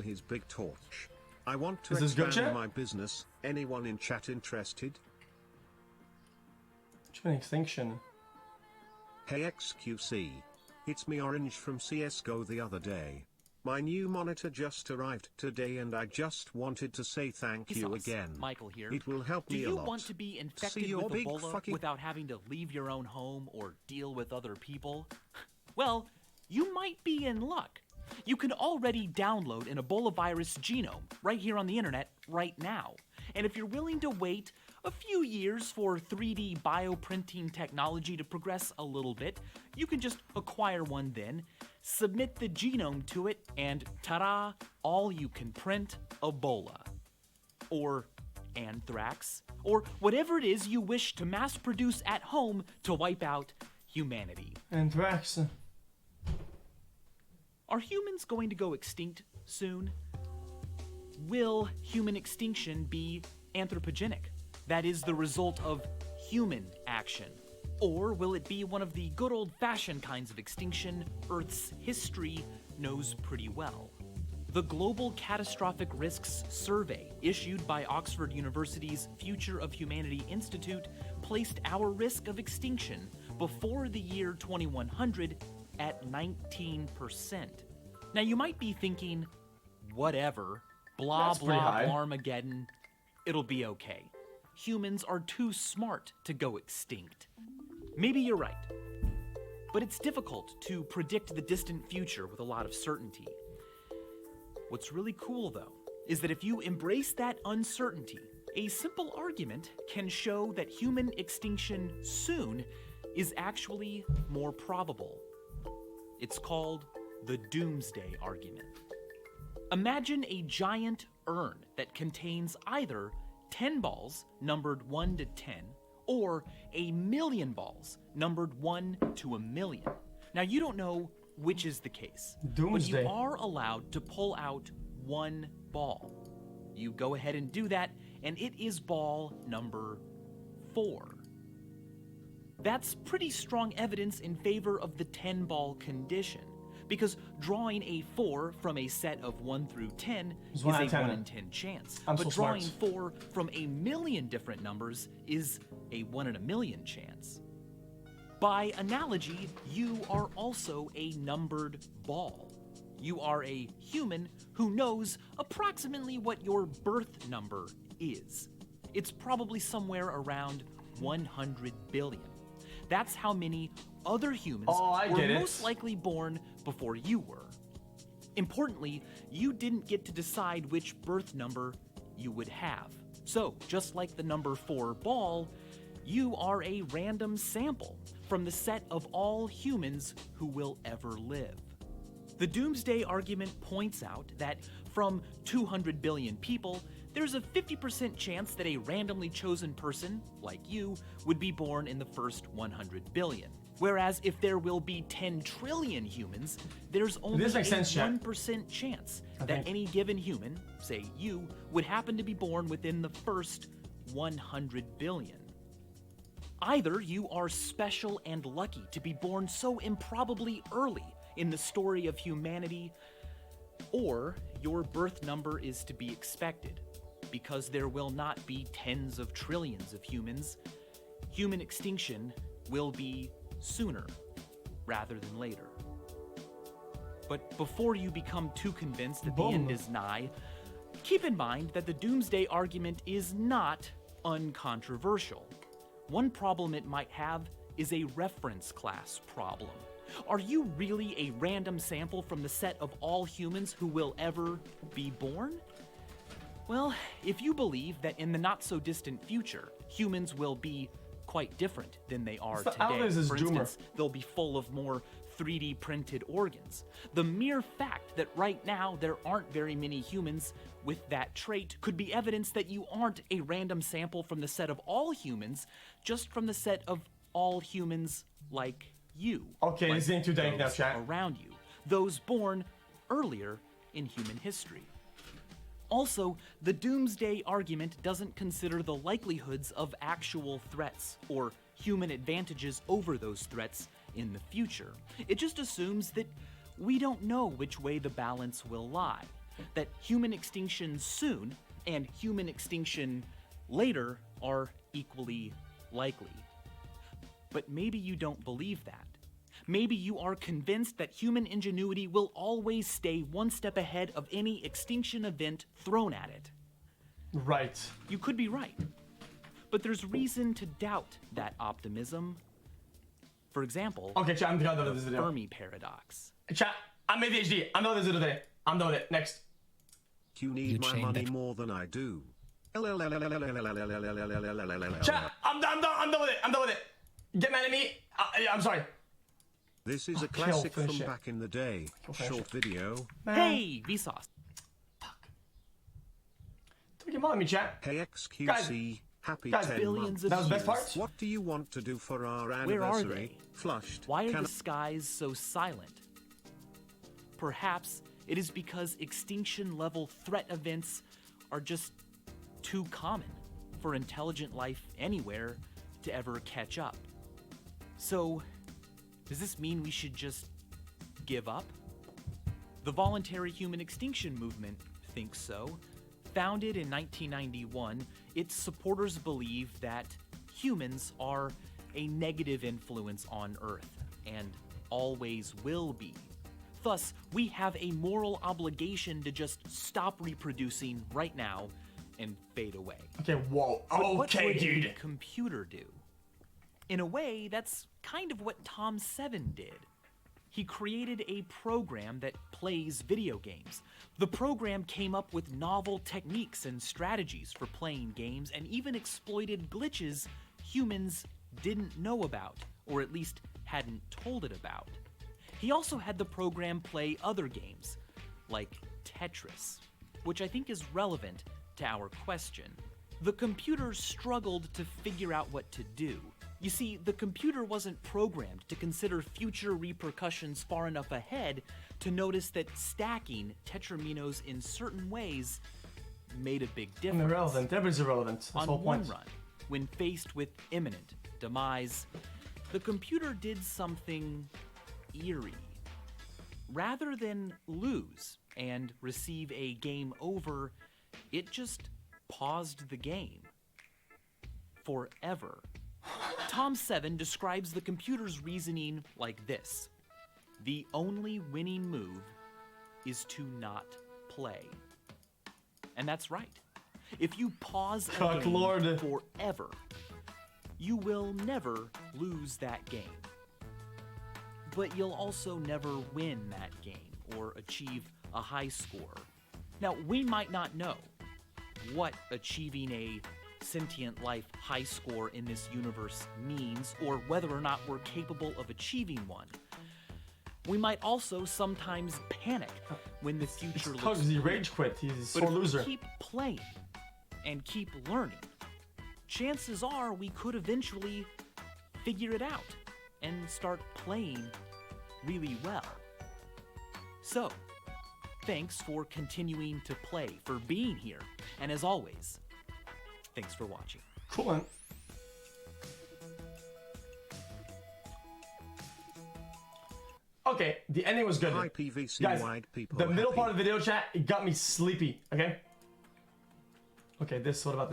his big torch. I want to Is this good, expand chat? my business. Anyone in chat interested? Human Extinction. Hey xQc. It's me Orange from CSGO the other day. My new monitor just arrived today and I just wanted to say thank you Vsauce, again. Michael here. It will help Do me a you lot. want to be infected See your with big Ebola fucking- without having to leave your own home or deal with other people? Well, you might be in luck. You can already download an Ebola virus genome right here on the internet right now. And if you're willing to wait a few years for 3D bioprinting technology to progress a little bit, you can just acquire one then, submit the genome to it, and ta-da, all you can print Ebola. Or anthrax, or whatever it is you wish to mass produce at home to wipe out humanity. Anthrax. Are humans going to go extinct soon? Will human extinction be anthropogenic? That is the result of human action. Or will it be one of the good old-fashioned kinds of extinction Earth's history knows pretty well? The Global Catastrophic Risks Survey, issued by Oxford University's Future of Humanity Institute, placed our risk of extinction before the year 2100 at 19%. Now you might be thinking, whatever, blah That's pretty blah high. Armageddon, it'll be okay. Humans are too smart to go extinct. Maybe you're right, but it's difficult to predict the distant future with a lot of certainty. What's really cool though, is that if you embrace that uncertainty, a simple argument can show that human extinction soon is actually more probable. It's called the doomsday argument. Imagine a giant urn that contains either 10 balls numbered 1 to 10 or a million balls numbered 1 to a million. Now you don't know which is the case, Doomsday. but you are allowed to pull out one ball. You go ahead and do that, and it is ball number 4. That's pretty strong evidence in favor of the 10-ball condition, because drawing a 4 from a set of 1 through 10 It's is a 1 out of 10. 1 in 10 chance. I'm But so drawing smart. 4 from a million different numbers is a 1 in a million chance. By analogy, you are also a numbered ball. You are a human who knows approximately what your birth number is. It's probably somewhere around 100 billion. That's how many other humans I were get it. most likely born before you were. Importantly, you didn't get to decide which birth number you would have. So, just like the number 4 ball, you are a random sample from the set of all humans who will ever live. The doomsday argument points out that from 200 billion people, there's a 50% chance that a randomly chosen person, like you, would be born in the first 100 billion. Whereas if there will be 10 trillion humans, there's only This makes a sense, Jack. 1% chance I that think. any given human, say you, would happen to be born within the first 100 billion. Either you are special and lucky to be born so improbably early in the story of humanity, or your birth number is to be expected, because there will not be tens of trillions of humans. Human extinction will be sooner rather than later. But before you become too convinced that the Boom. end is nigh, keep in mind that the doomsday argument is not uncontroversial. One problem it might have is a reference class problem. Are you really a random sample from the set of all humans who will ever be born? Well, if you believe that in the not-so-distant future, humans will be quite different than they are It's the today. Alvarez is For Doomer. instance, they'll be full of more 3D printed organs. The mere fact that right now there aren't very many humans with that trait could be evidence that you aren't a random sample from the set of all humans, just from the set of all humans like you. Okay, like this ain't too dank now, those chat. around you, those born earlier in human history. Also, the doomsday argument doesn't consider the likelihoods of actual threats or human advantages over those threats in the future. It just assumes that we don't know which way the balance will lie. that human extinction soon and human extinction later are equally likely. But maybe you don't believe that. Maybe you are convinced that human ingenuity will always stay one step ahead of any extinction event thrown at it. Right. You could be right. But there's reason to doubt that optimism. For example, Okay, chat, I'm done with the this video. Fermi paradox. Chat, I'm ADHD. I'm done with this video today. I'm done with it. Next. You need my money more than I do. Chat, I'm done with it. I'm done with it. Get mad at me. I'm sorry. This is a kill, classic from finish it. back in the day. finish Short it. video. Man. Hey, Vsauce. Don't get mad at me, chat. Hey XQC, Guys, happy guys, 10 billions months. of That was the best years. part? What do you want to do for our Where are anniversary? they? Flushed. Why are Can the skies so silent? Perhaps it is because extinction-level threat events are just too common for intelligent life anywhere to ever catch up. So, does this mean we should just give up? The voluntary human extinction movement thinks so. Founded in 1991, its supporters believe that humans are a negative influence on Earth and always will be. Thus, we have a moral obligation to just stop reproducing right now and fade away. Okay, whoa. But what Okay, would dude. a computer do? In a way, that's kind of what Tom Seven did. He created a program that plays video games. The program came up with novel techniques and strategies for playing games and even exploited glitches humans didn't know about, or at least hadn't told it about. He also had the program play other games, like Tetris, which I think is relevant to our question. The computer struggled to figure out what to do. You see, the computer wasn't programmed to consider future repercussions far enough ahead to notice that stacking tetraminos in certain ways made a big difference. Irrelevant. Everybody's irrelevant. That's the On whole one point. run, when faced with imminent demise, the computer did something eerie. Rather than lose and receive a game over, it just paused the game. Forever. Tom Seven describes the computer's reasoning like this: the only winning move is to not play. And that's right. If you pause a Fuck, game Lord. forever, you will never lose that game. But you'll also never win that game or achieve a high score. Now, we might not know what achieving a sentient life high score in this universe means, or whether or not we're capable of achieving one. We might also sometimes panic when the future looks Because he bleak. rage quit. He's a But sore if loser. we keep playing and keep learning, chances are we could eventually figure it out and start playing really well. So, thanks for continuing to play, for being here, and as always, thanks for watching. Cool, man. Okay, the ending was good. Hi PVC Guys, wide people. the middle happy. part of the video chat, it got me sleepy, okay? Okay, what about this?